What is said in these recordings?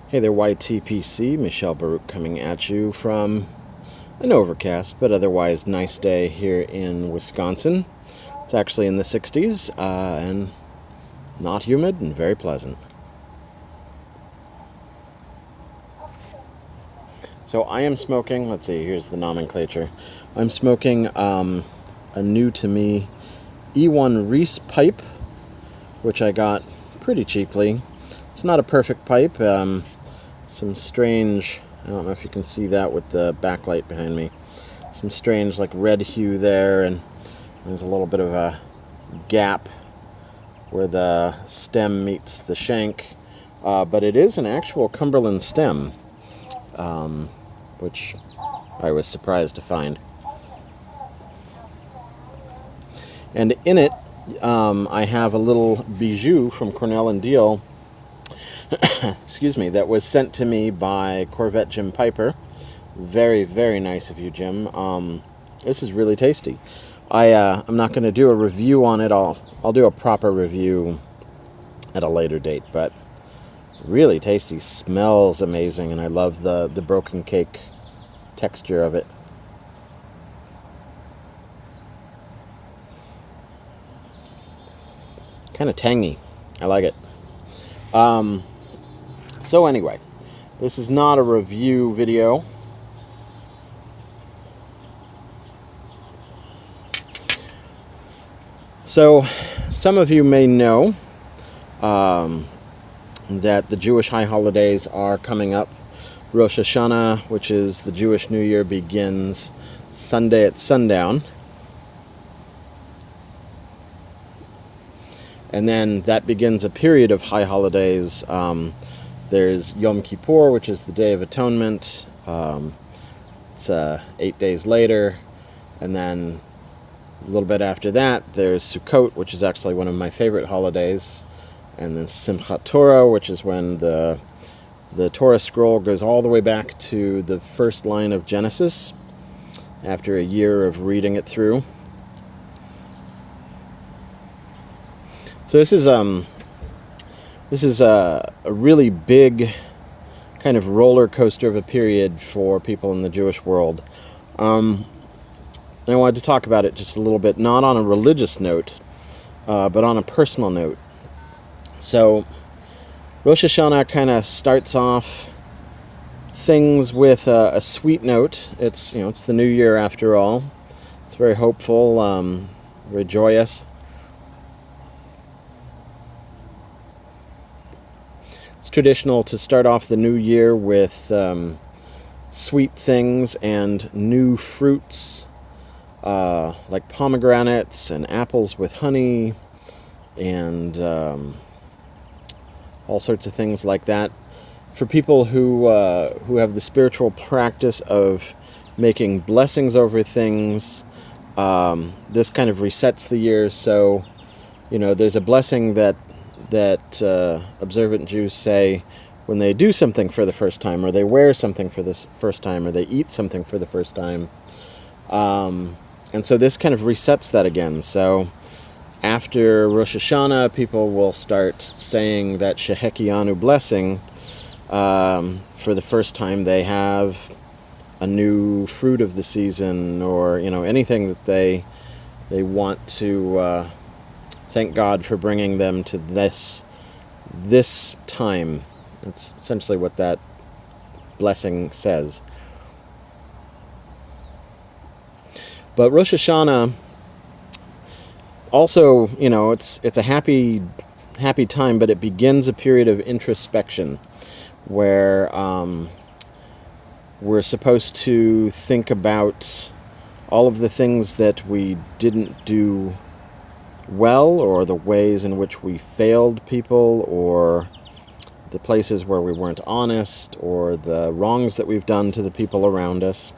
Hey there, YTPC. Michelle Baruch coming at you from an overcast but otherwise nice day here in Wisconsin. It's actually in the 60s and not humid and very pleasant. So I am smoking, let's see, here's the nomenclature. I'm smoking a new to me E1 Reese pipe, which I got pretty cheaply. It's not a perfect pipe. Some strange, I don't know if you can see that with the backlight behind me, some strange like red hue there, and there's a little bit of a gap where the stem meets the shank, but it is an actual Cumberland stem, which I was surprised to find. And in it, I have a little bijou from Cornell and Diehl, excuse me, that was sent to me by Corvette Jim Piper. Very, very nice of you, Jim. This is really tasty. I'm not going to do a review on it. I'll do a proper review at a later date, but really tasty. Smells amazing, and I love the broken cake texture of it. Kind of tangy. I like it. So anyway, this is not a review video. So some of you may know that the Jewish high holidays are coming up. Rosh Hashanah, which is the Jewish New Year, begins Sunday at sundown. And then that begins a period of high holidays. There's Yom Kippur, which is the Day of Atonement. It's 8 days later. And then a little bit after that, there's Sukkot, which is actually one of my favorite holidays. And then Simchat Torah, which is when the Torah scroll goes all the way back to the first line of Genesis after a year of reading it through. So this is a really big kind of roller coaster of a period for people in the Jewish world. And I wanted to talk about it just a little bit, not on a religious note, but on a personal note. So Rosh Hashanah kind of starts off things with a sweet note. It's the new year after all. It's very hopeful, very joyous. It's traditional to start off the new year with sweet things and new fruits, like pomegranates and apples with honey, and all sorts of things like that. For people who have the spiritual practice of making blessings over things, this kind of resets the year. So, there's a blessing that observant Jews say when they do something for the first time, or they wear something for the first time, or they eat something for the first time. And so this kind of resets that again. So after Rosh Hashanah, people will start saying that Shehekianu blessing for the first time they have a new fruit of the season, or anything that they want to thank God for bringing them to this time. That's essentially what that blessing says. But Rosh Hashanah also, it's a happy time, but it begins a period of introspection where we're supposed to think about all of the things that we didn't do well, or the ways in which we failed people, or the places where we weren't honest, or the wrongs that we've done to the people around us.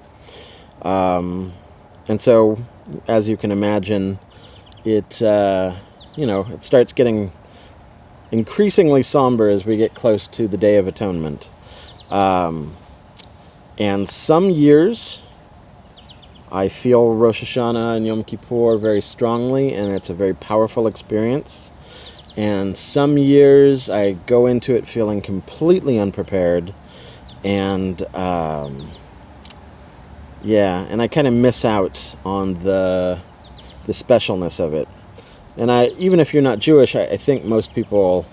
And so, as you can imagine, it starts getting increasingly somber as we get close to the Day of Atonement. And some years I feel Rosh Hashanah and Yom Kippur very strongly, and it's a very powerful experience. And some years I go into it feeling completely unprepared, and and I kind of miss out on the specialness of it. And even if you're not Jewish, I think most people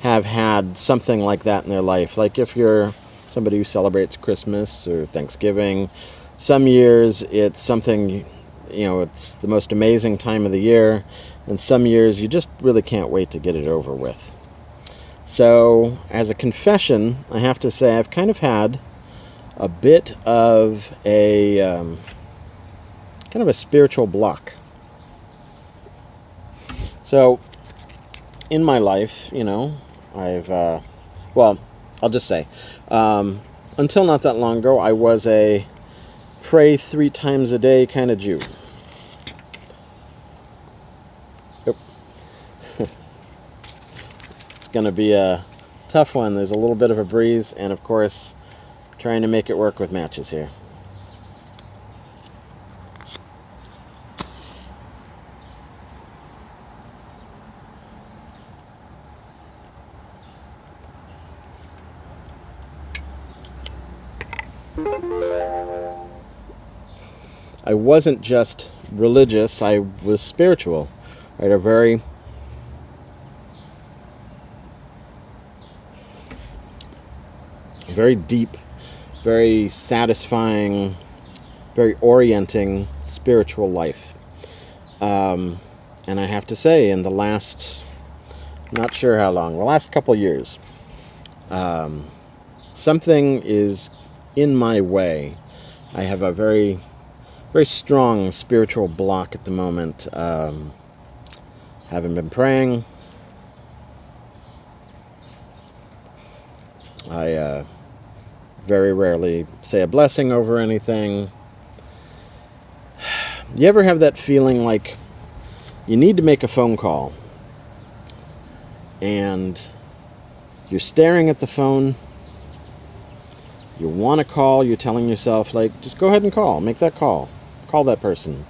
have had something like that in their life. Like if you're somebody who celebrates Christmas or Thanksgiving, some years it's something, it's the most amazing time of the year, and some years you just really can't wait to get it over with. So, as a confession, I have to say I've kind of had a bit of a kind of a spiritual block. So, in my life, I've, I'll just say, until not that long ago, I was a pray 3 times a day kind of Jew. Yep. It's going to be a tough one. There's a little bit of a breeze, and of course, trying to make it work with matches here. I wasn't just religious, I was spiritual. Right? A very deep, very satisfying, very orienting spiritual life. And I have to say, in the last, not sure how long, the last couple years, something is in my way. I have a very strong spiritual block at the moment. Haven't been praying. I very rarely say a blessing over anything. You ever have that feeling like you need to make a phone call and you're staring at the phone, you want to call, you're telling yourself, like, just go ahead and call, make that call that person,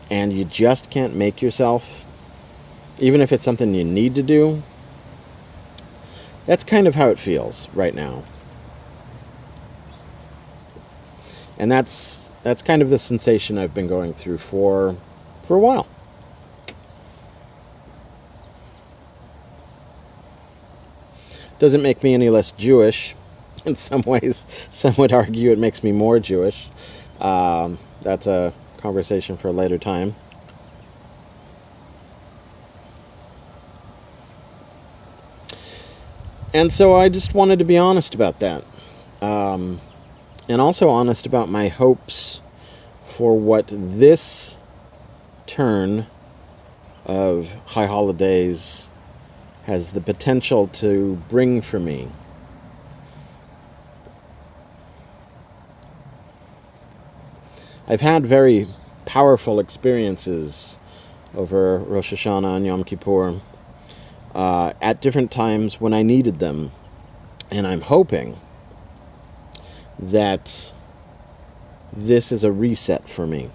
and you just can't make yourself, even if it's something you need to do? That's kind of how it feels right now. And that's kind of the sensation I've been going through for a while. Doesn't make me any less Jewish. In some ways, some would argue it makes me more Jewish. That's a conversation for a later time. And so I just wanted to be honest about that. And also honest about my hopes for what this turn of High Holidays has the potential to bring for me. I've had very powerful experiences over Rosh Hashanah and Yom Kippur at different times when I needed them. And I'm hoping that this is a reset for me.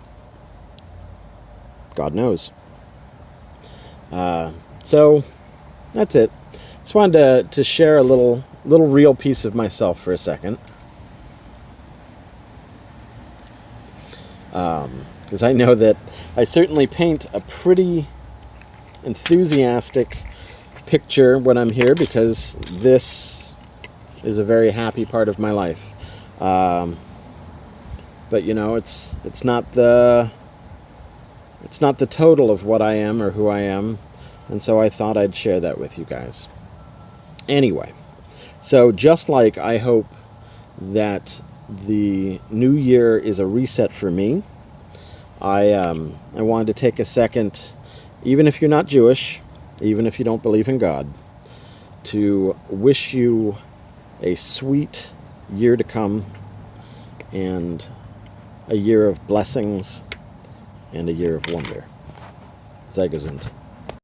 God knows. So that's it. Just wanted to share a little real piece of myself for a second. Because I know that I certainly paint a pretty enthusiastic picture when I'm here, because this is a very happy part of my life. But it's not the total of what I am or who I am, and so I thought I'd share that with you guys. Anyway, so just like I hope that the new year is a reset for me, I wanted to take a second, even if you're not Jewish, even if you don't believe in God, to wish you a sweet year to come, and a year of blessings, and a year of wonder. Sei gesund.